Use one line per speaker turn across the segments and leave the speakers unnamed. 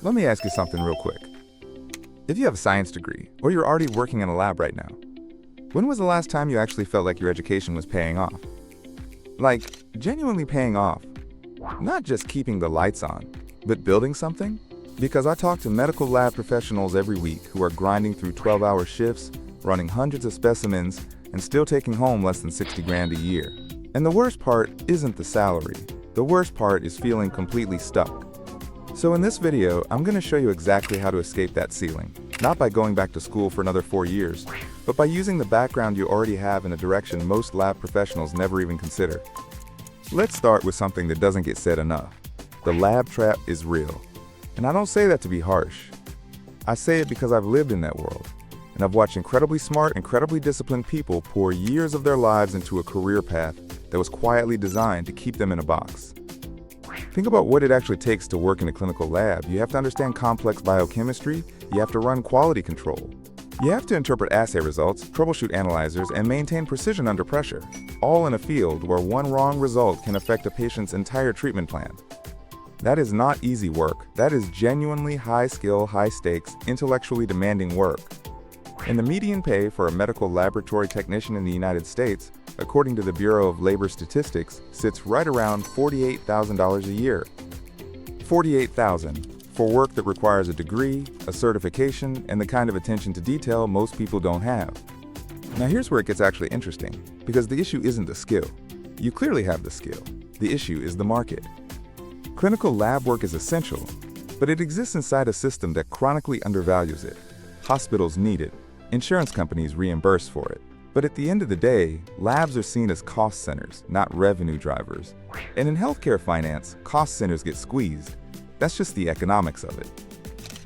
Let me ask you something real quick. If you have a science degree, or you're already working in a lab right now, when was the last time you actually felt like your education was paying off? Like, genuinely paying off. Not just keeping the lights on, but building something? Because I talk to medical lab professionals every week who are grinding through 12-hour shifts, running hundreds of specimens, and still taking home less than 60 grand a year. And the worst part isn't the salary. The worst part is feeling completely stuck. So in this video, I'm going to show you exactly how to escape that ceiling. Not by going back to school for another 4 years, but by using the background you already have in a direction most lab professionals never even consider. Let's start with something that doesn't get said enough. The lab trap is real. And I don't say that to be harsh. I say it because I've lived in that world. And I've watched incredibly smart, incredibly disciplined people pour years of their lives into a career path that was quietly designed to keep them in a box. Think about what it actually takes to work in a clinical lab. You have to understand complex biochemistry, you have to run quality control. You have to interpret assay results, troubleshoot analyzers, and maintain precision under pressure, all in a field where one wrong result can affect a patient's entire treatment plan. That is not easy work. That is genuinely high-skill, high-stakes, intellectually demanding work. And the median pay for a medical laboratory technician in the United States, according to the Bureau of Labor Statistics, sits right around $48,000 a year. $48,000 for work that requires a degree, a certification, and the kind of attention to detail most people don't have. Now here's where it gets actually interesting, because the issue isn't the skill. You clearly have the skill. The issue is the market. Clinical lab work is essential, but it exists inside a system that chronically undervalues it. Hospitals need it. Insurance companies reimburse for it. But at the end of the day, labs are seen as cost centers, not revenue drivers. And in healthcare finance, cost centers get squeezed. That's just the economics of it.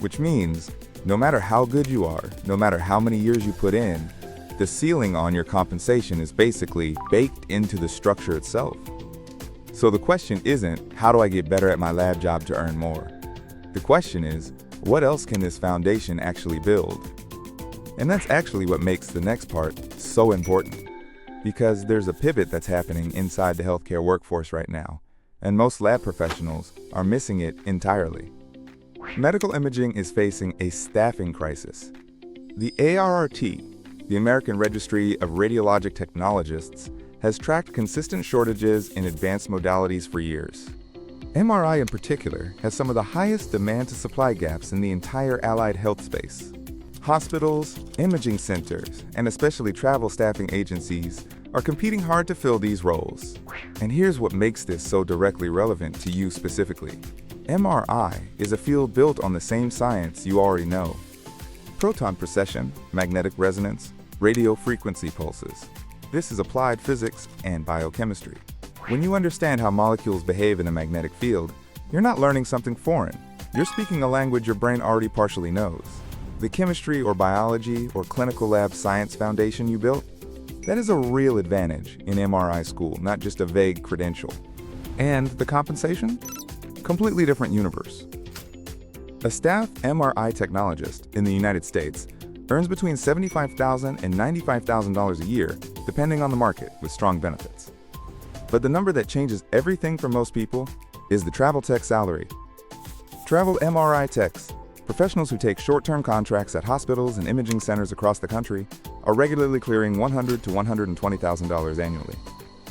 Which means, no matter how good you are, no matter how many years you put in, the ceiling on your compensation is basically baked into the structure itself. So the question isn't, how do I get better at my lab job to earn more? The question is, what else can this foundation actually build? And that's actually what makes the next part so important. Because there's a pivot that's happening inside the healthcare workforce right now, and most lab professionals are missing it entirely. Medical imaging is facing a staffing crisis. The ARRT, the American Registry of Radiologic Technologists, has tracked consistent shortages in advanced modalities for years. MRI in particular has some of the highest demand-to-supply gaps in the entire allied health space. Hospitals, imaging centers, and especially travel staffing agencies are competing hard to fill these roles. And here's what makes this so directly relevant to you specifically. MRI is a field built on the same science you already know. Proton precession, magnetic resonance, radio frequency pulses. This is applied physics and biochemistry. When you understand how molecules behave in a magnetic field, you're not learning something foreign. You're speaking a language your brain already partially knows. The chemistry or biology or clinical lab science foundation you built, that is a real advantage in MRI school, not just a vague credential. And the compensation? Completely different universe. A staff MRI technologist in the United States earns between $75,000 and $95,000 a year, depending on the market, with strong benefits. But the number that changes everything for most people is the travel tech salary. Travel MRI techs, professionals who take short-term contracts at hospitals and imaging centers across the country, are regularly clearing $100,000 to $120,000 annually.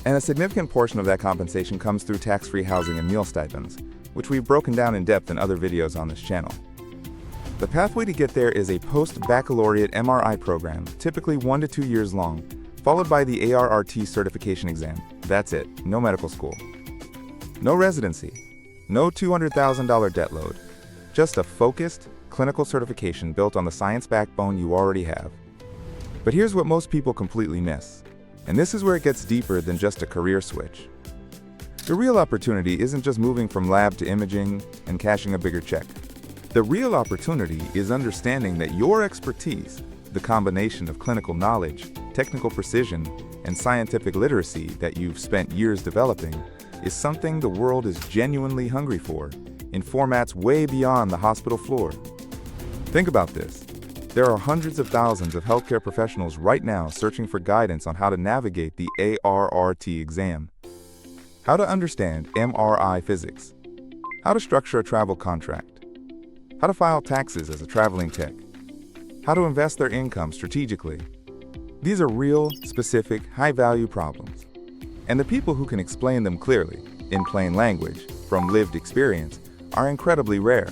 And a significant portion of that compensation comes through tax-free housing and meal stipends, which we've broken down in depth in other videos on this channel. The pathway to get there is a post-baccalaureate MRI program, typically 1 to 2 years long, followed by the ARRT certification exam. That's it, no medical school. No residency, no $200,000 debt load, just a focused, clinical certification built on the science backbone you already have. But here's what most people completely miss, and this is where it gets deeper than just a career switch. The real opportunity isn't just moving from lab to imaging and cashing a bigger check. The real opportunity is understanding that your expertise, the combination of clinical knowledge, technical precision, and scientific literacy that you've spent years developing, is something the world is genuinely hungry for, in formats way beyond the hospital floor. Think about this. There are hundreds of thousands of healthcare professionals right now searching for guidance on how to navigate the ARRT exam, how to understand MRI physics, how to structure a travel contract, how to file taxes as a traveling tech, how to invest their income strategically. These are real, specific, high-value problems. And the people who can explain them clearly, in plain language, from lived experience, are incredibly rare.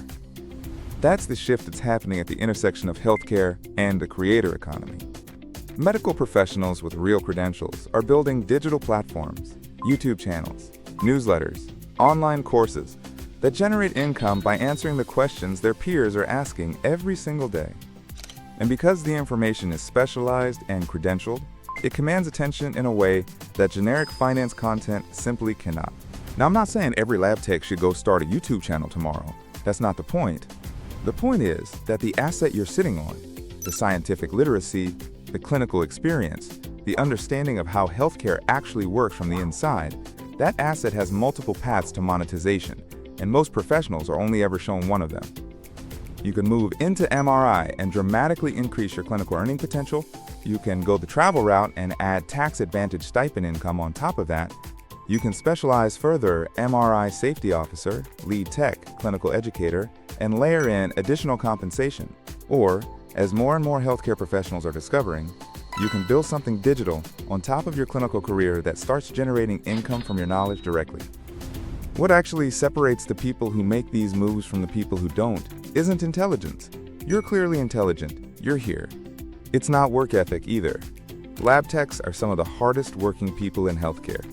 That's the shift that's happening at the intersection of healthcare and the creator economy. Medical professionals with real credentials are building digital platforms, YouTube channels, newsletters, online courses that generate income by answering the questions their peers are asking every single day. And because the information is specialized and credentialed, it commands attention in a way that generic finance content simply cannot. Now, I'm not saying every lab tech should go start a YouTube channel tomorrow. That's not the point. The point is that the asset you're sitting on, the scientific literacy, the clinical experience, the understanding of how healthcare actually works from the inside, that asset has multiple paths to monetization, and most professionals are only ever shown one of them. You can move into MRI and dramatically increase your clinical earning potential. You can go the travel route and add tax-advantaged stipend income on top of that. You can specialize further MRI safety officer, lead tech, clinical educator, and layer in additional compensation. Or, as more and more healthcare professionals are discovering, you can build something digital on top of your clinical career that starts generating income from your knowledge directly. What actually separates the people who make these moves from the people who don't isn't intelligence. You're clearly intelligent. You're here. It's not work ethic either. Lab techs are some of the hardest working people in healthcare.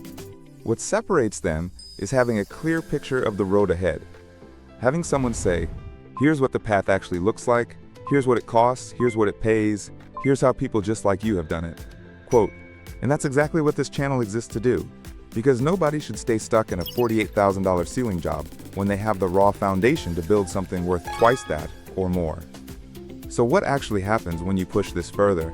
What separates them is having a clear picture of the road ahead. Having someone say, here's what the path actually looks like, here's what it costs, here's what it pays, here's how people just like you have done it. Quote, and that's exactly what this channel exists to do, because nobody should stay stuck in a $48,000 ceiling job when they have the raw foundation to build something worth twice that or more. So what actually happens when you push this further?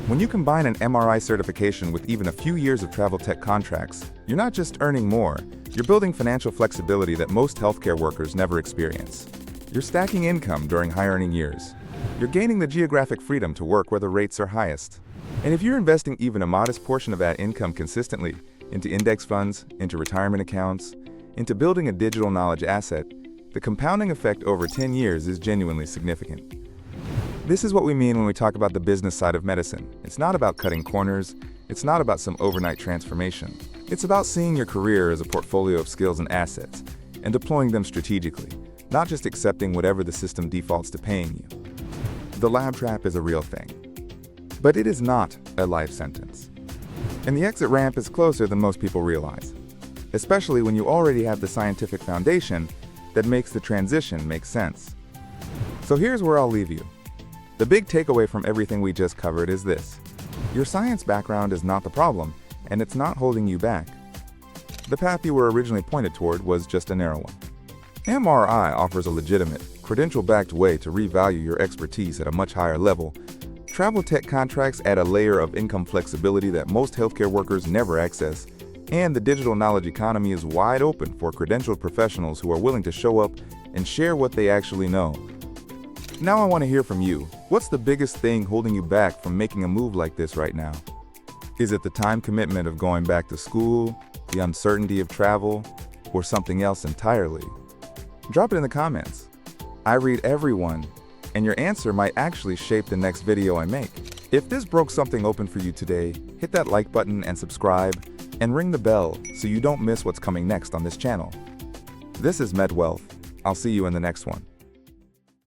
When you combine an MRI certification with even a few years of travel tech contracts, you're not just earning more, you're building financial flexibility that most healthcare workers never experience. You're stacking income during high-earning years. You're gaining the geographic freedom to work where the rates are highest. And if you're investing even a modest portion of that income consistently into index funds, into retirement accounts, into building a digital knowledge asset, the compounding effect over 10 years is genuinely significant. This is what we mean when we talk about the business side of medicine. It's not about cutting corners. It's not about some overnight transformation. It's about seeing your career as a portfolio of skills and assets and deploying them strategically, not just accepting whatever the system defaults to paying you. The lab trap is a real thing, but it is not a life sentence. And the exit ramp is closer than most people realize, especially when you already have the scientific foundation that makes the transition make sense. So here's where I'll leave you. The big takeaway from everything we just covered is this. Your science background is not the problem, and it's not holding you back. The path you were originally pointed toward was just a narrow one. MRI offers a legitimate, credential-backed way to revalue your expertise at a much higher level. Travel tech contracts add a layer of income flexibility that most healthcare workers never access, and the digital knowledge economy is wide open for credentialed professionals who are willing to show up and share what they actually know. Now I want to hear from you. What's the biggest thing holding you back from making a move like this right now? Is it the time commitment of going back to school, the uncertainty of travel, or something else entirely? Drop it in the comments. I read everyone, and your answer might actually shape the next video I make. If this broke something open for you today, hit that like button and subscribe, and ring the bell so you don't miss what's coming next on this channel. This is MedWealth. I'll see you in the next one.